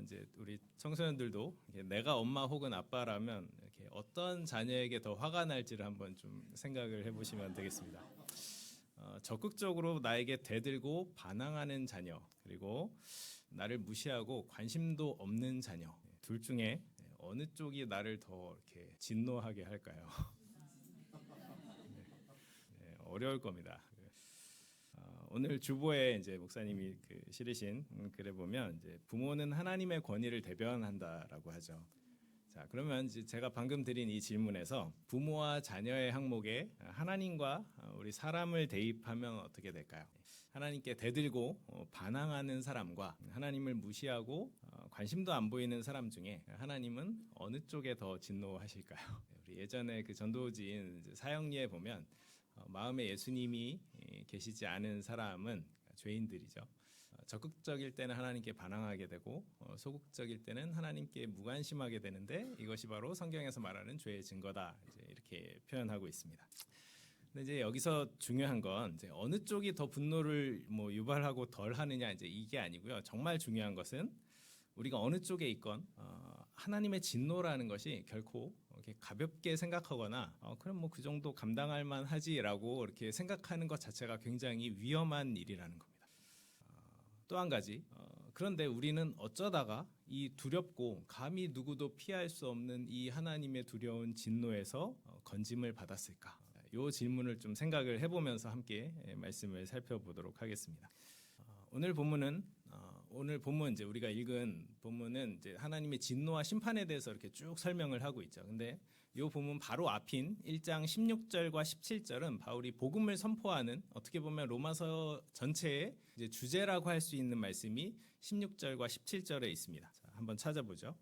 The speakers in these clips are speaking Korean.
이제 우리 청소년들도 내가 엄마 혹은 아빠라면 이렇게 어떤 자녀에게 더 화가 날지를 한번 좀 생각을 해보시면 되겠습니다. 적극적으로 나에게 대들고 반항하는 자녀, 그리고 나를 무시하고 관심도 없는 자녀, 둘 중에 어느 쪽이 나를 더 이렇게 진노하게 할까요? 네, 어려울 겁니다. 오늘 주보에 이제 목사님이 실으신 글에 보면 이제 부모는 하나님의 권위를 대변한다라고 하죠. 자, 그러면 이제 제가 방금 드린 이 질문에서 부모와 자녀의 항목에 하나님과 우리 사람을 대입하면 어떻게 될까요? 하나님께 대들고 반항하는 사람과 하나님을 무시하고 관심도 안 보이는 사람 중에 하나님은 어느 쪽에 더 진노하실까요? 우리 예전에 그 전도지인 사형리에 보면 마음에 예수님이 계시지 않은 사람은 죄인들이죠. 적극적일 때는 하나님께 반항하게 되고 소극적일 때는 하나님께 무관심하게 되는데 이것이 바로 성경에서 말하는 죄의 증거다. 이제 이렇게 표현하고 있습니다. 근데 이제 여기서 중요한 건 이제 어느 쪽이 더 분노를 유발하고 덜 하느냐 이제 이게 아니고요. 정말 중요한 것은 우리가 어느 쪽에 있건 하나님의 진노라는 것이 결코 이렇게 가볍게 생각하거나 그럼 그 정도 감당할 만하지라고 이렇게 생각하는 것 자체가 굉장히 위험한 일이라는 겁니다. 또 한 가지, 그런데 우리는 어쩌다가 이 두렵고 감히 누구도 피할 수 없는 이 하나님의 두려운 진노에서 건짐을 받았을까? 이 질문을 좀 생각을 해보면서 함께 말씀을 살펴보도록 하겠습니다. 오늘 본문 이제 우리가 읽은 본문은 이제 하나님의 진노와 심판에 대해서 이렇게 쭉 설명을 하고 있죠. 근데 이 본문 바로 앞인 1장 16절과 17절은 바울이 복음을 선포하는 어떻게 보면 로마서 전체의 이제 주제라고 할 수 있는 말씀이 16절과 17절에 있습니다. 자, 한번 찾아보죠.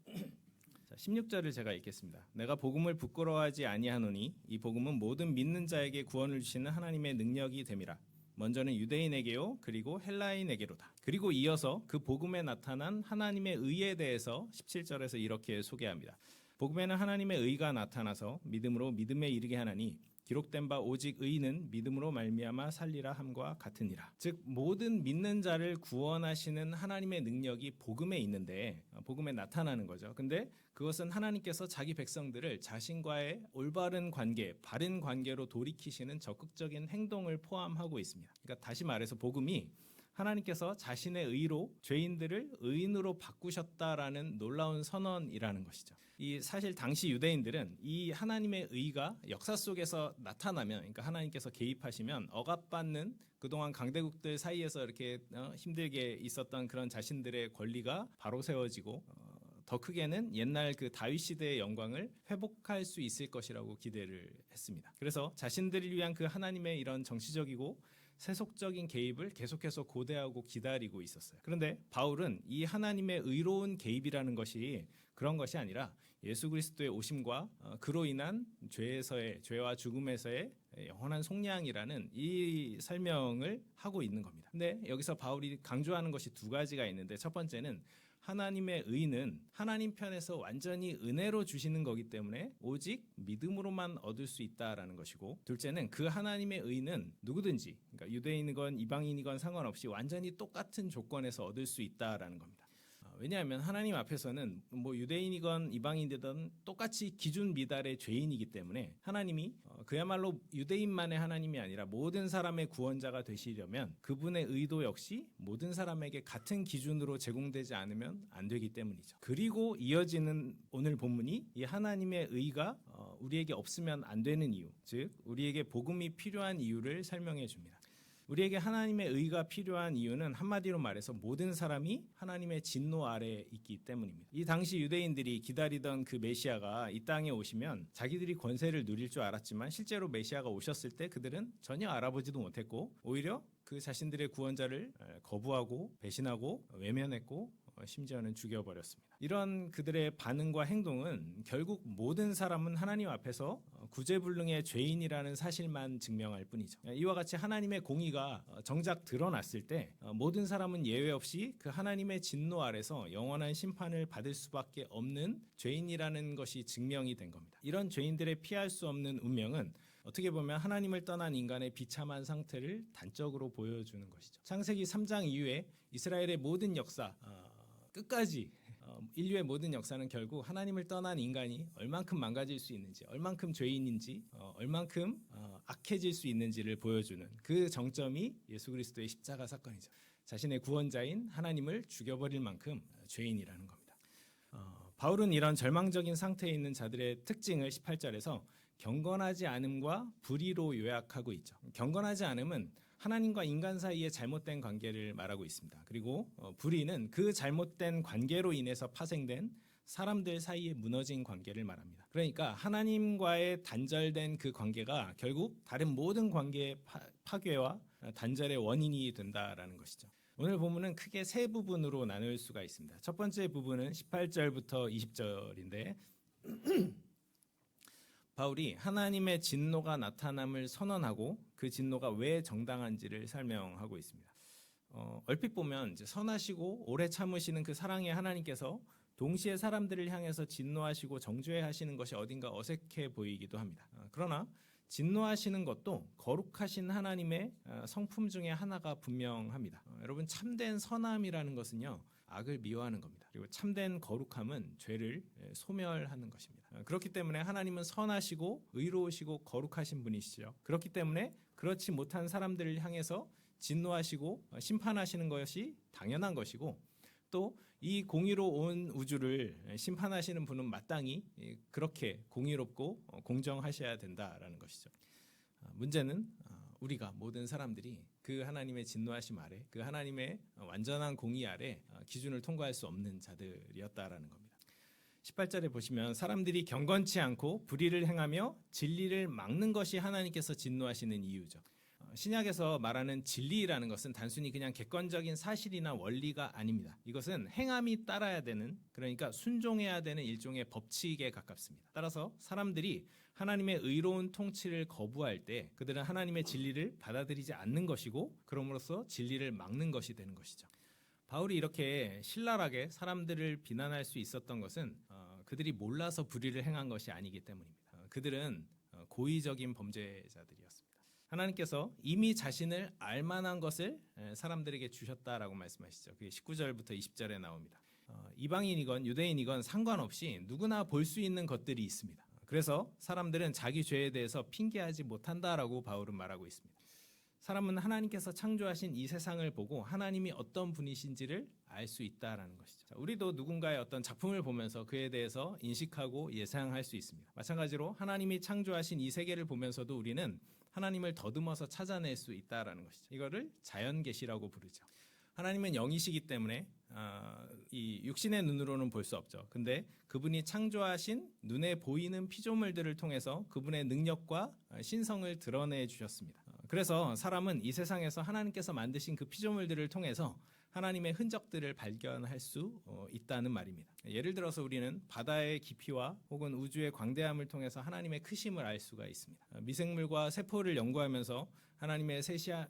자, 16절을 제가 읽겠습니다. 내가 복음을 부끄러워하지 아니하노니 이 복음은 모든 믿는 자에게 구원을 주시는 하나님의 능력이 됨이라. 먼저는 유대인에게요, 그리고 헬라인에게로다. 그리고 이어서 그 복음에 나타난 하나님의 의에 대해서 17절에서 이렇게 소개합니다. 복음에는 하나님의 의가 나타나서 믿음으로 믿음에 이르게 하나니 기록된 바 오직 의인은 믿음으로 말미암아 살리라 함과 같으니라. 즉 모든 믿는 자를 구원하시는 하나님의 능력이 복음에 있는데 복음에 나타나는 거죠. 근데 그것은 하나님께서 자기 백성들을 자신과의 올바른 관계, 바른 관계로 돌이키시는 적극적인 행동을 포함하고 있습니다. 그러니까 다시 말해서 복음이 하나님께서 자신의 의로 죄인들을 의인으로 바꾸셨다라는 놀라운 선언이라는 것이죠. 이 사실 당시 유대인들은 이 하나님의 의가 역사 속에서 나타나면, 그러니까 하나님께서 개입하시면 억압받는 그동안 강대국들 사이에서 이렇게 힘들게 있었던 그런 자신들의 권리가 바로 세워지고 더 크게는 옛날 그 다윗 시대의 영광을 회복할 수 있을 것이라고 기대를 했습니다. 그래서 자신들을 위한 그 하나님의 이런 정치적이고 세속적인 개입을 계속해서 고대하고 기다리고 있었어요. 그런데 바울은 이 하나님의 의로운 개입이라는 것이 그런 것이 아니라 예수 그리스도의 오심과 그로 인한 죄와 죽음에서의 영원한 속량이라는 이 설명을 하고 있는 겁니다. 근데 여기서 바울이 강조하는 것이 두 가지가 있는데 첫 번째는 하나님의 의는 하나님 편에서 완전히 은혜로 주시는 거기 때문에 오직 믿음으로만 얻을 수 있다라는 것이고, 둘째는 그 하나님의 의는 누구든지, 그러니까 유대인이건 이방인이건 상관없이 완전히 똑같은 조건에서 얻을 수 있다라는 겁니다. 왜냐하면 하나님 앞에서는 유대인이건 이방인이든 똑같이 기준 미달의 죄인이기 때문에 하나님이 그야말로 유대인만의 하나님이 아니라 모든 사람의 구원자가 되시려면 그분의 의도 역시 모든 사람에게 같은 기준으로 제공되지 않으면 안 되기 때문이죠. 그리고 이어지는 오늘 본문이 이 하나님의 의가 우리에게 없으면 안 되는 이유, 즉 우리에게 복음이 필요한 이유를 설명해 줍니다. 우리에게 하나님의 의가 필요한 이유는 한마디로 말해서 모든 사람이 하나님의 진노 아래에 있기 때문입니다. 이 당시 유대인들이 기다리던 그 메시아가 이 땅에 오시면 자기들이 권세를 누릴 줄 알았지만 실제로 메시아가 오셨을 때 그들은 전혀 알아보지도 못했고 오히려 그 자신들의 구원자를 거부하고 배신하고 외면했고 심지어는 죽여버렸습니다. 이런 그들의 반응과 행동은 결국 모든 사람은 하나님 앞에서 구제불능의 죄인이라는 사실만 증명할 뿐이죠. 이와 같이 하나님의 공의가 정작 드러났을 때 모든 사람은 예외 없이 그 하나님의 진노 아래서 영원한 심판을 받을 수밖에 없는 죄인이라는 것이 증명이 된 겁니다. 이런 죄인들의 피할 수 없는 운명은 어떻게 보면 하나님을 떠난 인간의 비참한 상태를 단적으로 보여주는 것이죠. 창세기 3장 이후에 이스라엘의 모든 역사 끝까지 인류의 모든 역사는 결국 하나님을 떠난 인간이 얼만큼 망가질 수 있는지, 얼만큼 죄인인지, 얼만큼 악해질 수 있는지를 보여주는 그 정점이 예수 그리스도의 십자가 사건이죠. 자신의 구원자인 하나님을 죽여버릴 만큼 죄인이라는 겁니다. 바울은 이런 절망적인 상태에 있는 자들의 특징을 18절에서 경건하지 않음과 불의로 요약하고 있죠. 경건하지 않음은 하나님과 인간 사이의 잘못된 관계를 말하고 있습니다. 그리고 불의는 그 잘못된 관계로 인해서 파생된 사람들 사이에 무너진 관계를 말합니다. 그러니까 하나님과의 단절된 그 관계가 결국 다른 모든 관계의 파괴와 단절의 원인이 된다라는 것이죠. 오늘 본문은 크게 세 부분으로 나눌 수가 있습니다. 첫 번째 부분은 18절부터 20절인데 바울이 하나님의 진노가 나타남을 선언하고 그 진노가 왜 정당한지를 설명하고 있습니다. 얼핏 보면 이제 선하시고 오래 참으시는 그 사랑의 하나님께서 동시에 사람들을 향해서 진노하시고 정죄하시는 것이 어딘가 어색해 보이기도 합니다. 그러나 진노하시는 것도 거룩하신 하나님의 성품 중에 하나가 분명합니다. 여러분, 참된 선함이라는 것은요, 악을 미워하는 겁니다. 그리고 참된 거룩함은 죄를 소멸하는 것입니다. 그렇기 때문에 하나님은 선하시고 의로우시고 거룩하신 분이시죠. 그렇기 때문에 그렇지 못한 사람들을 향해서 진노하시고 심판하시는 것이 당연한 것이고, 또 이 공의로 온 우주를 심판하시는 분은 마땅히 그렇게 공의롭고 공정하셔야 된다라는 것이죠. 문제는 우리가 모든 사람들이 그 하나님의 진노하심 아래, 그 하나님의 완전한 공의 아래 기준을 통과할 수 없는 자들이었다라는 겁니다. 18절에 보시면 사람들이 경건치 않고 불의를 행하며 진리를 막는 것이 하나님께서 진노하시는 이유죠. 신약에서 말하는 진리라는 것은 단순히 그냥 객관적인 사실이나 원리가 아닙니다. 이것은 행함이 따라야 되는, 그러니까 순종해야 되는 일종의 법칙에 가깝습니다. 따라서 사람들이 하나님의 의로운 통치를 거부할 때 그들은 하나님의 진리를 받아들이지 않는 것이고, 그럼으로써 진리를 막는 것이 되는 것이죠. 바울이 이렇게 신랄하게 사람들을 비난할 수 있었던 것은 그들이 몰라서 불의를 행한 것이 아니기 때문입니다. 그들은 고의적인 범죄자들이었습니다. 하나님께서 이미 자신을 알만한 것을 사람들에게 주셨다라고 말씀하시죠. 그게 19절부터 20절에 나옵니다. 이방인이건 유대인이건 상관없이 누구나 볼 수 있는 것들이 있습니다. 그래서 사람들은 자기 죄에 대해서 핑계하지 못한다라고 바울은 말하고 있습니다. 사람은 하나님께서 창조하신 이 세상을 보고 하나님이 어떤 분이신지를 알 수 있다라는 것이죠. 우리도 누군가의 어떤 작품을 보면서 그에 대해서 인식하고 예상할 수 있습니다. 마찬가지로 하나님이 창조하신 이 세계를 보면서도 우리는 하나님을 더듬어서 찾아낼 수 있다라는 것이죠. 이거를 자연계시라고 부르죠. 하나님은 영이시기 때문에 이 육신의 눈으로는 볼 수 없죠. 근데 그분이 창조하신 눈에 보이는 피조물들을 통해서 그분의 능력과 신성을 드러내 주셨습니다. 그래서 사람은 이 세상에서 하나님께서 만드신 그 피조물들을 통해서 하나님의 흔적들을 발견할 수 있다는 말입니다. 예를 들어서 우리는 바다의 깊이와 혹은 우주의 광대함을 통해서 하나님의 크심을 알 수가 있습니다. 미생물과 세포를 연구하면서 하나님의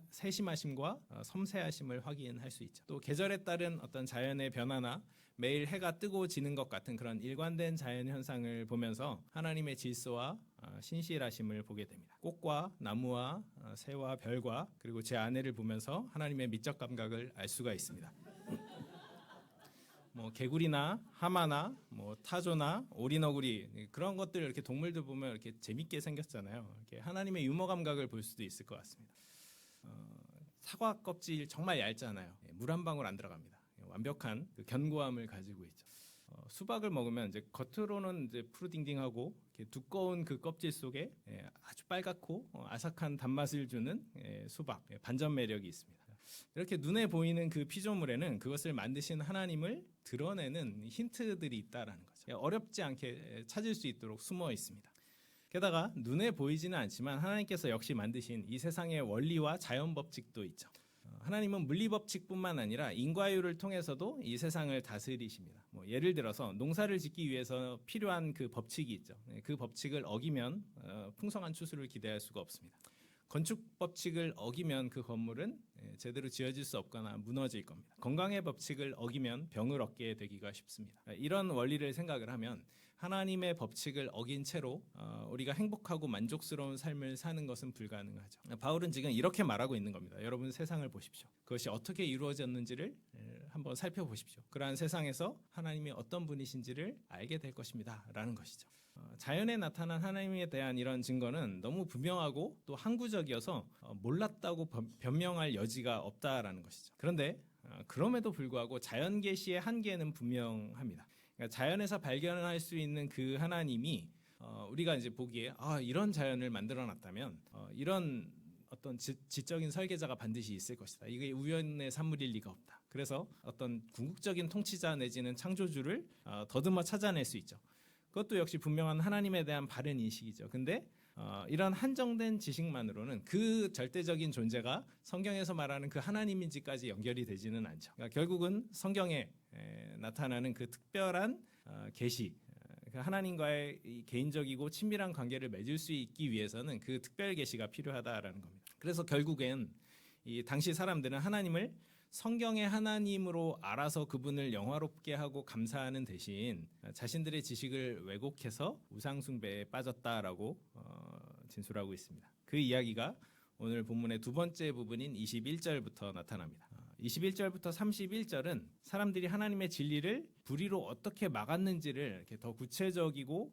세심하심과 섬세하심을 확인할 수 있죠. 또 계절에 따른 어떤 자연의 변화나 매일 해가 뜨고 지는 것 같은 그런 일관된 자연 현상을 보면서 하나님의 질서와 신실하심을 보게 됩니다. 꽃과 나무와 새와 별과 그리고 제 아내를 보면서 하나님의 미적 감각을 알 수가 있습니다. 개구리나 하마나 타조나 오리너구리 그런 것들 이렇게 동물들 보면 이렇게 재밌게 생겼잖아요. 이렇게 하나님의 유머 감각을 볼 수도 있을 것 같습니다. 사과 껍질 정말 얇잖아요. 물 한 방울 안 들어갑니다. 완벽한 그 견고함을 가지고 있죠. 수박을 먹으면 이제 겉으로는 이제 푸르딩딩하고 이렇게 두꺼운 그 껍질 속에 아주 빨갛고 아삭한 단맛을 주는 수박, 반전 매력이 있습니다. 이렇게 눈에 보이는 그 피조물에는 그것을 만드신 하나님을 드러내는 힌트들이 있다라는 거죠. 어렵지 않게 찾을 수 있도록 숨어 있습니다. 게다가 눈에 보이지는 않지만 하나님께서 역시 만드신 이 세상의 원리와 자연 법칙도 있죠. 하나님은 물리법칙뿐만 아니라 인과율을 통해서도 이 세상을 다스리십니다. 예를 들어서 농사를 짓기 위해서 필요한 그 법칙이 있죠. 그 법칙을 어기면 풍성한 추수를 기대할 수가 없습니다. 건축 법칙을 어기면 그 건물은 제대로 지어질 수 없거나 무너질 겁니다. 건강의 법칙을 어기면 병을 얻게 되기가 쉽습니다. 이런 원리를 생각을 하면 하나님의 법칙을 어긴 채로 우리가 행복하고 만족스러운 삶을 사는 것은 불가능하죠. 바울은 지금 이렇게 말하고 있는 겁니다. 여러분 세상을 보십시오. 그것이 어떻게 이루어졌는지를 한번 살펴보십시오. 그러한 세상에서 하나님이 어떤 분이신지를 알게 될 것입니다. 라는 것이죠. 자연에 나타난 하나님에 대한 이런 증거는 너무 분명하고 또 항구적이어서 몰랐다고 변명할 여지가 없다라는 것이죠. 그런데 그럼에도 불구하고 자연 계시의 한계는 분명합니다. 그러니까 자연에서 발견할 수 있는 그 하나님이 우리가 이제 보기에 이런 자연을 만들어 놨다면 이런 어떤 지적인 설계자가 반드시 있을 것이다. 이게 우연의 산물일 리가 없다. 그래서 어떤 궁극적인 통치자 내지는 창조주를 더듬어 찾아낼 수 있죠. 그것도 역시 분명한 하나님에 대한 바른 인식이죠. 근데 이런 한정된 지식만으로는 그 절대적인 존재가 성경에서 말하는 그 하나님인지까지 연결이 되지는 않죠. 그러니까 결국은 성경에 나타나는 그 특별한 계시, 하나님과의 이 개인적이고 친밀한 관계를 맺을 수 있기 위해서는 그 특별 계시가 필요하다라는 겁니다. 그래서 결국엔 이 당시 사람들은 하나님을 성경의 하나님으로 알아서 그분을 영화롭게 하고 감사하는 대신 자신들의 지식을 왜곡해서 우상숭배에 빠졌다라고 진술하고 있습니다. 그 이야기가 오늘 본문의 두 번째 부분인 21절부터 나타납니다. 21절부터 31절은 사람들이 하나님의 진리를 불의로 어떻게 막았는지를 이렇게 더 구체적이고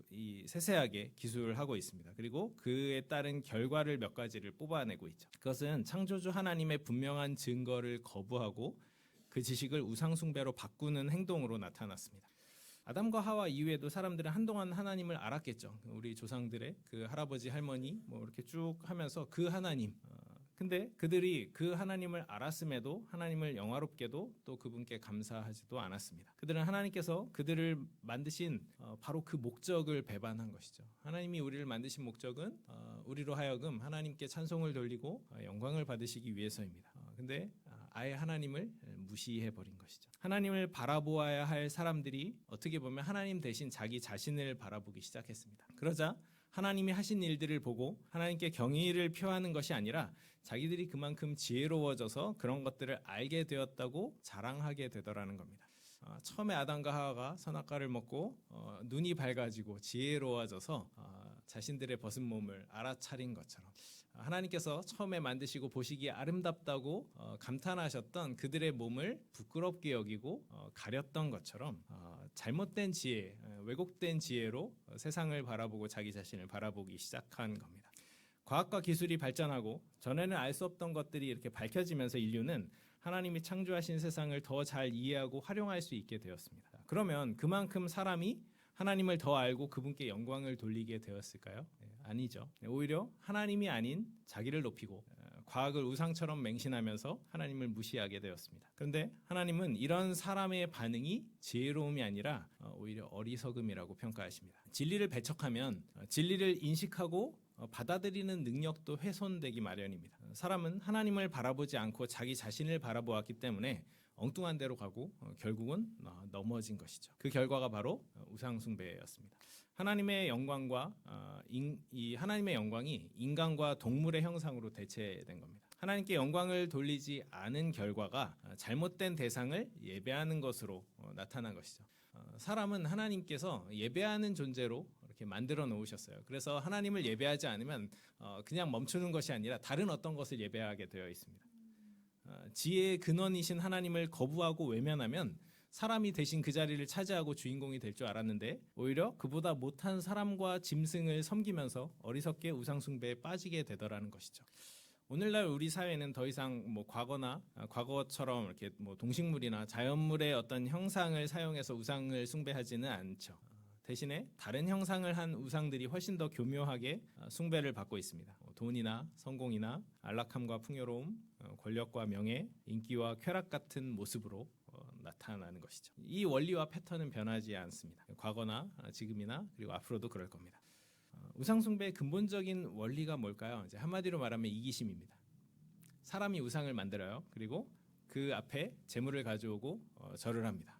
이 세세하게 기술하고 있습니다. 그리고 그에 따른 결과를 몇 가지를 뽑아내고 있죠. 그것은 창조주 하나님의 분명한 증거를 거부하고 그 지식을 우상숭배로 바꾸는 행동으로 나타났습니다. 아담과 하와 이후에도 사람들은 한동안 하나님을 알았겠죠. 우리 조상들의 그 할아버지 할머니 뭐 이렇게 쭉 하면서 그 하나님. 근데 그들이 그 하나님을 알았음에도 하나님을 영화롭게도 또 그분께 감사하지도 않았습니다. 그들은 하나님께서 그들을 만드신 바로 그 목적을 배반한 것이죠. 하나님이 우리를 만드신 목적은 우리로 하여금 하나님께 찬송을 돌리고 영광을 받으시기 위해서입니다. 근데 아예 하나님을 무시해버린 것이죠. 하나님을 바라보아야 할 사람들이 어떻게 보면 하나님 대신 자기 자신을 바라보기 시작했습니다. 그러자 하나님이 하신 일들을 보고 하나님께 경의를 표하는 것이 아니라 자기들이 그만큼 지혜로워져서 그런 것들을 알게 되었다고 자랑하게 되더라는 겁니다. 처음에 아담과 하와가 선악과를 먹고 눈이 밝아지고 지혜로워져서 자신들의 벗은 몸을 알아차린 것처럼 하나님께서 처음에 만드시고 보시기에 아름답다고 감탄하셨던 그들의 몸을 부끄럽게 여기고 가렸던 것처럼 잘못된 지혜, 왜곡된 지혜로 세상을 바라보고 자기 자신을 바라보기 시작한 겁니다. 과학과 기술이 발전하고 전에는 알 수 없던 것들이 이렇게 밝혀지면서 인류는 하나님이 창조하신 세상을 더 잘 이해하고 활용할 수 있게 되었습니다. 그러면 그만큼 사람이 하나님을 더 알고 그분께 영광을 돌리게 되었을까요? 아니죠. 오히려 하나님이 아닌 자기를 높이고 과학을 우상처럼 맹신하면서 하나님을 무시하게 되었습니다. 그런데 하나님은 이런 사람의 반응이 지혜로움이 아니라 오히려 어리석음이라고 평가하십니다. 진리를 배척하면 진리를 인식하고 받아들이는 능력도 훼손되기 마련입니다. 사람은 하나님을 바라보지 않고 자기 자신을 바라보았기 때문에 엉뚱한 데로 가고 결국은 넘어진 것이죠. 그 결과가 바로 우상숭배였습니다. 하나님의 영광과 이 하나님의 영광이 인간과 동물의 형상으로 대체된 겁니다. 하나님께 영광을 돌리지 않은 결과가 잘못된 대상을 예배하는 것으로 나타난 것이죠. 사람은 하나님께서 예배하는 존재로 이렇게 만들어 놓으셨어요. 그래서 하나님을 예배하지 않으면 그냥 멈추는 것이 아니라 다른 어떤 것을 예배하게 되어 있습니다. 지혜의 근원이신 하나님을 거부하고 외면하면 사람이 대신 그 자리를 차지하고 주인공이 될 줄 알았는데 오히려 그보다 못한 사람과 짐승을 섬기면서 어리석게 우상숭배에 빠지게 되더라는 것이죠. 오늘날 우리 사회는 더 이상 과거처럼 이렇게 동식물이나 자연물의 어떤 형상을 사용해서 우상을 숭배하지는 않죠. 대신에 다른 형상을 한 우상들이 훨씬 더 교묘하게 숭배를 받고 있습니다. 돈이나 성공이나 안락함과 풍요로움, 권력과 명예, 인기와 쾌락 같은 모습으로 나타나는 것이죠. 이 원리와 패턴은 변하지 않습니다. 과거나 지금이나 그리고 앞으로도 그럴 겁니다. 우상숭배의 근본적인 원리가 뭘까요? 이제 한마디로 말하면 이기심입니다. 사람이 우상을 만들어요. 그리고 그 앞에 재물을 가져오고 절을 합니다.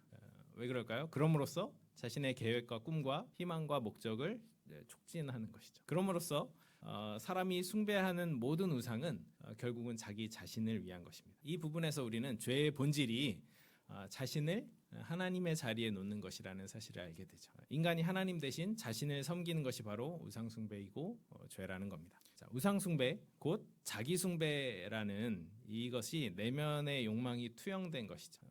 왜 그럴까요? 그럼으로써 자신의 계획과 꿈과 희망과 목적을 촉진하는 것이죠. 그럼으로써 사람이 숭배하는 모든 우상은 결국은 자기 자신을 위한 것입니다. 이 부분에서 우리는 죄의 본질이 자신을 하나님의 자리에 놓는 것이라는 사실을 알게 되죠. 인간이 하나님 대신 자신을 섬기는 것이 바로 우상숭배이고 죄라는 겁니다. 자, 우상 숭배 곧 자기 숭배라는 이것이 내면의 욕망이 투영된 것이죠.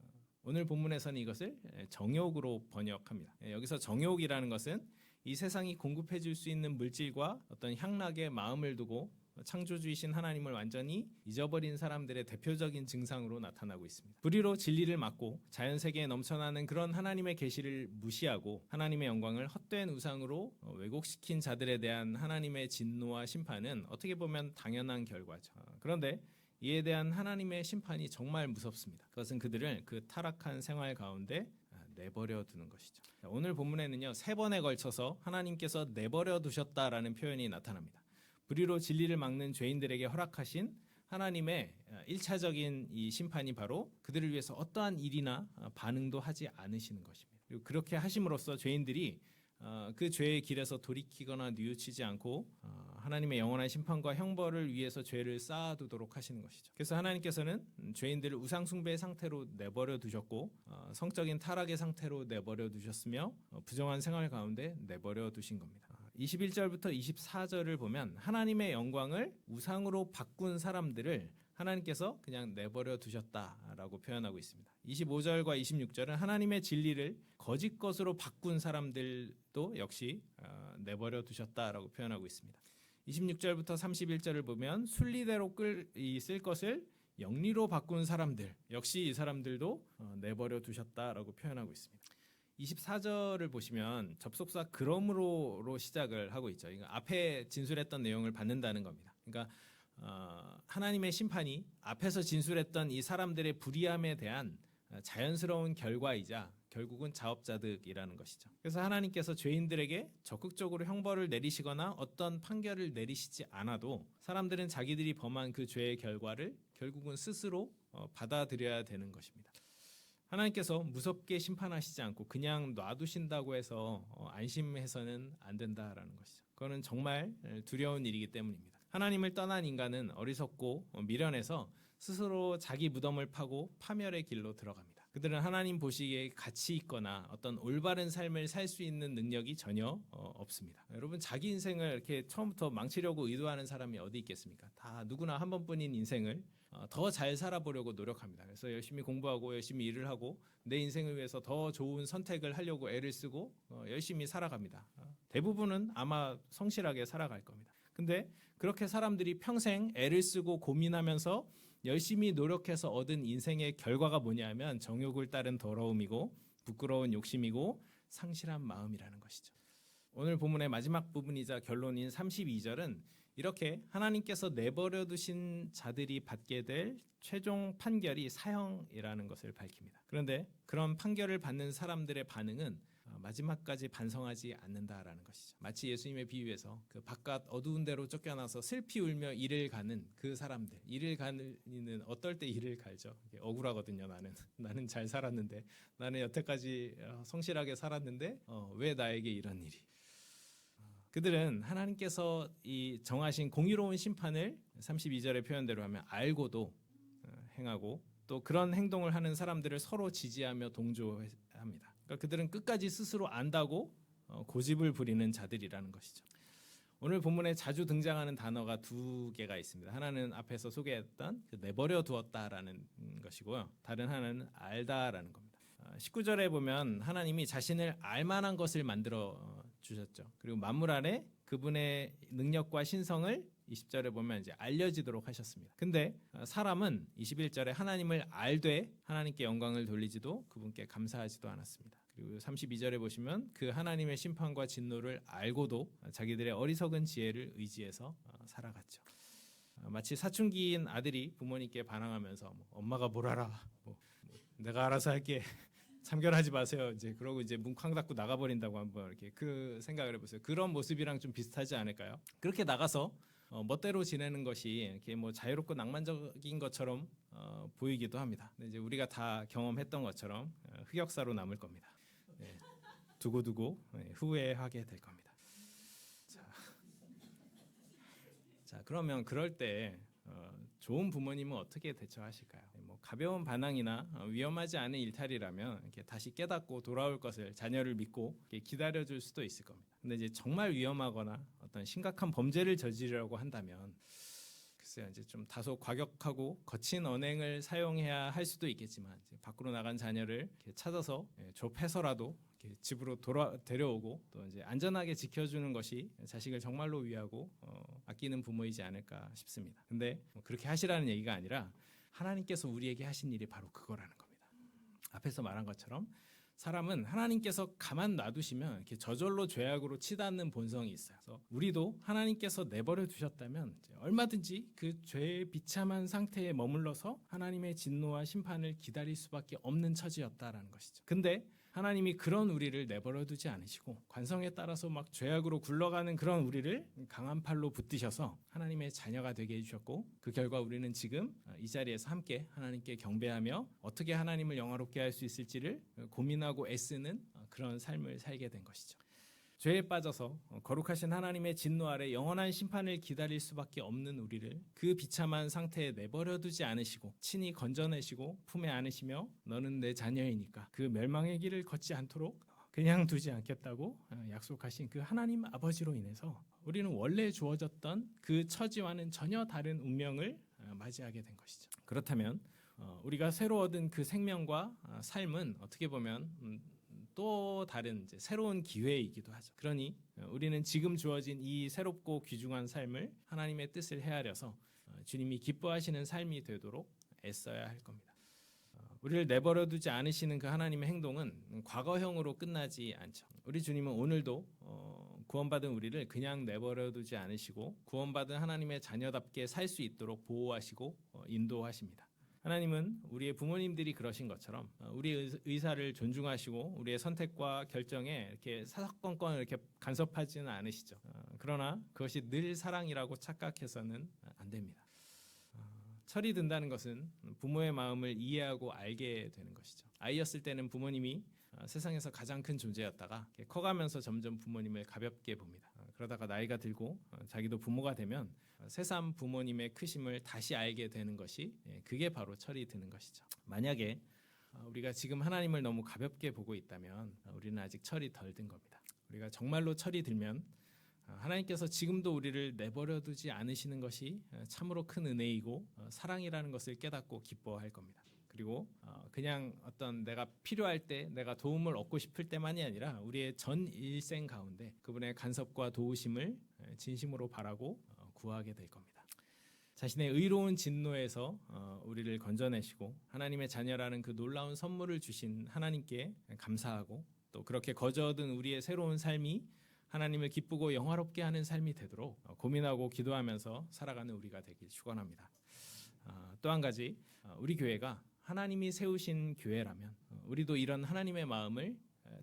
오늘 본문에서는 이것을 정욕으로 번역합니다. 여기서 정욕이라는 것은 이 세상이 공급해 줄 수 있는 물질과 어떤 향락에 마음을 두고 창조주이신 하나님을 완전히 잊어버린 사람들의 대표적인 증상으로 나타나고 있습니다. 불의로 진리를 막고 자연세계에 넘쳐나는 그런 하나님의 계시를 무시하고 하나님의 영광을 헛된 우상으로 왜곡시킨 자들에 대한 하나님의 진노와 심판은 어떻게 보면 당연한 결과죠. 그런데 이에 대한 하나님의 심판이 정말 무섭습니다. 그것은 그들을 그 타락한 생활 가운데 내버려 두는 것이죠. 오늘 본문에는요, 3번에 걸쳐서 하나님께서 내버려 두셨다라는 표현이 나타납니다. 불의로 진리를 막는 죄인들에게 허락하신 하나님의 1차적인 이 심판이 바로 그들을 위해서 어떠한 일이나 반응도 하지 않으시는 것입니다. 그리고 그렇게 하심으로써 죄인들이 그 죄의 길에서 돌이키거나 뉘우치지 않고 하나님의 영원한 심판과 형벌을 위해서 죄를 쌓아두도록 하시는 것이죠. 그래서 하나님께서는 죄인들을 우상 숭배의 상태로 내버려 두셨고 성적인 타락의 상태로 내버려 두셨으며 부정한 생활 가운데 내버려 두신 겁니다. 21절부터 24절을 보면 하나님의 영광을 우상으로 바꾼 사람들을 하나님께서 그냥 내버려 두셨다라고 표현하고 있습니다. 25절과 26절은 하나님의 진리를 거짓 것으로 바꾼 사람들도 역시 내버려 두셨다라고 표현하고 있습니다. 26절부터 31절을 보면 순리대로 쓸 것을 영리로 바꾼 사람들, 역시 이 사람들도 내버려 두셨다라고 표현하고 있습니다. 24절을 보시면 접속사 그러므로로 시작을 하고 있죠. 이거 앞에 진술했던 내용을 받는다는 겁니다. 그러니까 하나님의 심판이 앞에서 진술했던 이 사람들의 불의함에 대한 자연스러운 결과이자 결국은 자업자득이라는 것이죠. 그래서 하나님께서 죄인들에게 적극적으로 형벌을 내리시거나 어떤 판결을 내리시지 않아도 사람들은 자기들이 범한 그 죄의 결과를 결국은 스스로 받아들여야 되는 것입니다. 하나님께서 무섭게 심판하시지 않고 그냥 놔두신다고 해서 안심해서는 안 된다라는 것이죠. 그거는 정말 두려운 일이기 때문입니다. 하나님을 떠난 인간은 어리석고 미련해서 스스로 자기 무덤을 파고 파멸의 길로 들어갑니다. 그들은 하나님 보시기에 가치 있거나 어떤 올바른 삶을 살 수 있는 능력이 전혀 없습니다. 여러분, 자기 인생을 이렇게 처음부터 망치려고 의도하는 사람이 어디 있겠습니까? 다 누구나 한 번뿐인 인생을 더 잘 살아보려고 노력합니다. 그래서 열심히 공부하고 열심히 일을 하고 내 인생을 위해서 더 좋은 선택을 하려고 애를 쓰고 열심히 살아갑니다. 대부분은 아마 성실하게 살아갈 겁니다. 근데 그렇게 사람들이 평생 애를 쓰고 고민하면서 열심히 노력해서 얻은 인생의 결과가 뭐냐면 정욕을 따른 더러움이고 부끄러운 욕심이고 상실한 마음이라는 것이죠. 오늘 본문의 마지막 부분이자 결론인 32절은 이렇게 하나님께서 내버려 두신 자들이 받게 될 최종 판결이 사형이라는 것을 밝힙니다. 그런데 그런 판결을 받는 사람들의 반응은 마지막까지 반성하지 않는다라는 것이죠. 마치 예수님의 비유에서 그 바깥 어두운 데로 쫓겨나서 슬피 울며 이를 가는 그 사람들, 이를 가는 이는 어떨 때 이를 갈죠. 억울하거든요. 나는 잘 살았는데, 나는 여태까지 성실하게 살았는데 왜 나에게 이런 일이? 그들은 하나님께서 이 정하신 공의로운 심판을 32절의 표현대로 하면 알고도 행하고 또 그런 행동을 하는 사람들을 서로 지지하며 동조합니다. 그러니까 그들은 끝까지 스스로 안다고 고집을 부리는 자들이라는 것이죠. 오늘 본문에 자주 등장하는 단어가 2개가 있습니다. 하나는 앞에서 소개했던 내버려 두었다라는 것이고요. 다른 하나는 알다라는 겁니다. 19절에 보면 하나님이 자신을 알만한 것을 만들어 주셨죠. 그리고 만물 안에 그분의 능력과 신성을 20절에 보면 이제 알려지도록 하셨습니다. 근데 사람은 21절에 하나님을 알되 하나님께 영광을 돌리지도 그분께 감사하지도 않았습니다. 그리고 32절에 보시면 그 하나님의 심판과 진노를 알고도 자기들의 어리석은 지혜를 의지해서 살아갔죠. 마치 사춘기인 아들이 부모님께 반항하면서 엄마가 뭘 알아? 내가 알아서 할게. 참견하지 마세요. 이제 그러고 이제 문 쾅 닫고 나가버린다고 한번 이렇게 그 생각을 해보세요. 그런 모습이랑 좀 비슷하지 않을까요? 그렇게 나가서 멋대로 지내는 것이 이렇게 뭐 자유롭고 낭만적인 것처럼 보이기도 합니다. 근데 이제 우리가 다 경험했던 것처럼 흑역사로 남을 겁니다. 네, 두고두고 후회하게 될 겁니다. 자, 그러면 그럴 때 좋은 부모님은 어떻게 대처하실까요? 뭐 가벼운 반항이나 위험하지 않은 일탈이라면 이렇게 다시 깨닫고 돌아올 것을 자녀를 믿고 기다려줄 수도 있을 겁니다. 근데 이제 정말 위험하거나 어떤 심각한 범죄를 저지르려고 한다면 글쎄요, 이제 좀 다소 과격하고 거친 언행을 사용해야 할 수도 있겠지만 이제 밖으로 나간 자녀를 이렇게 찾아서 좁혀서라도 이렇게 집으로 데려오고 또 이제 안전하게 지켜주는 것이 자식을 정말로 위하고 아끼는 부모이지 않을까 싶습니다. 근데 그렇게 하시라는 얘기가 아니라 하나님께서 우리에게 하신 일이 바로 그거라는 겁니다. 앞에서 말한 것처럼 사람은 하나님께서 가만 놔두시면 이렇게 저절로 죄악으로 치닫는 본성이 있어요. 그래서 우리도 하나님께서 내버려 두셨다면 얼마든지 그 죄의 비참한 상태에 머물러서 하나님의 진노와 심판을 기다릴 수밖에 없는 처지였다라는 것이죠. 근데 하나님이 그런 우리를 내버려 두지 않으시고 관성에 따라서 막 죄악으로 굴러가는 그런 우리를 강한 팔로 붙드셔서 하나님의 자녀가 되게 해주셨고 그 결과 우리는 지금 이 자리에서 함께 하나님께 경배하며 어떻게 하나님을 영화롭게 할 수 있을지를 고민하고 애쓰는 그런 삶을 살게 된 것이죠. 죄에 빠져서 거룩하신 하나님의 진노 아래 영원한 심판을 기다릴 수밖에 없는 우리를 그 비참한 상태에 내버려 두지 않으시고 친히 건져내시고 품에 안으시며 너는 내 자녀이니까 그 멸망의 길을 걷지 않도록 그냥 두지 않겠다고 약속하신 그 하나님 아버지로 인해서 우리는 원래 주어졌던 그 처지와는 전혀 다른 운명을 맞이하게 된 것이죠. 그렇다면 우리가 새로 얻은 그 생명과 삶은 어떻게 보면 또 다른 이제 새로운 기회이기도 하죠. 그러니 우리는 지금 주어진 이 새롭고 귀중한 삶을 하나님의 뜻을 헤아려서 주님이 기뻐하시는 삶이 되도록 애써야 할 겁니다. 우리를 내버려 두지 않으시는 그 하나님의 행동은 과거형으로 끝나지 않죠. 우리 주님은 오늘도 구원받은 우리를 그냥 내버려 두지 않으시고 구원받은 하나님의 자녀답게 살 수 있도록 보호하시고 인도하십니다. 하나님은 우리의 부모님들이 그러신 것처럼 우리의 의사를 존중하시고 우리의 선택과 결정에 이렇게 사사건건 이렇게 간섭하지는 않으시죠. 그러나 그것이 늘 사랑이라고 착각해서는 안 됩니다. 철이 든다는 것은 부모의 마음을 이해하고 알게 되는 것이죠. 아이였을 때는 부모님이 세상에서 가장 큰 존재였다가 커가면서 점점 부모님을 가볍게 봅니다. 그러다가 나이가 들고 자기도 부모가 되면 새삼 부모님의 크심을 다시 알게 되는 것이 그게 바로 철이 드는 것이죠. 만약에 우리가 지금 하나님을 너무 가볍게 보고 있다면 우리는 아직 철이 덜 든 겁니다. 우리가 정말로 철이 들면 하나님께서 지금도 우리를 내버려 두지 않으시는 것이 참으로 큰 은혜이고 사랑이라는 것을 깨닫고 기뻐할 겁니다. 그리고 그냥 어떤 내가 필요할 때 내가 도움을 얻고 싶을 때만이 아니라 우리의 전 일생 가운데 그분의 간섭과 도우심을 진심으로 바라고 구하게 될 겁니다. 자신의 의로운 진노에서 우리를 건져내시고 하나님의 자녀라는 그 놀라운 선물을 주신 하나님께 감사하고 또 그렇게 거저 얻은 우리의 새로운 삶이 하나님을 기쁘고 영화롭게 하는 삶이 되도록 고민하고 기도하면서 살아가는 우리가 되길 축원합니다. 또 한 가지 우리 교회가 하나님이 세우신 교회라면 우리도 이런 하나님의 마음을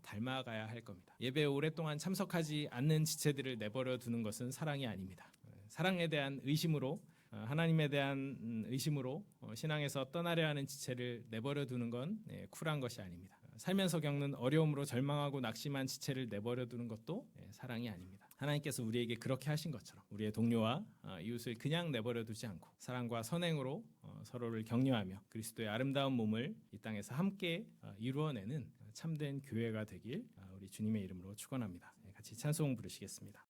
닮아가야 할 겁니다. 예배에 오랫동안 참석하지 않는 지체들을 내버려 두는 것은 사랑이 아닙니다. 사랑에 대한 의심으로 하나님에 대한 의심으로 신앙에서 떠나려 하는 지체를 내버려 두는 건 쿨한 것이 아닙니다. 살면서 겪는 어려움으로 절망하고 낙심한 지체를 내버려 두는 것도 사랑이 아닙니다. 하나님께서 우리에게 그렇게 하신 것처럼 우리의 동료와 이웃을 그냥 내버려 두지 않고 사랑과 선행으로 서로를 격려하며 그리스도의 아름다운 몸을 이 땅에서 함께 이루어내는 참된 교회가 되길 우리 주님의 이름으로 축원합니다. 같이 찬송 부르시겠습니다.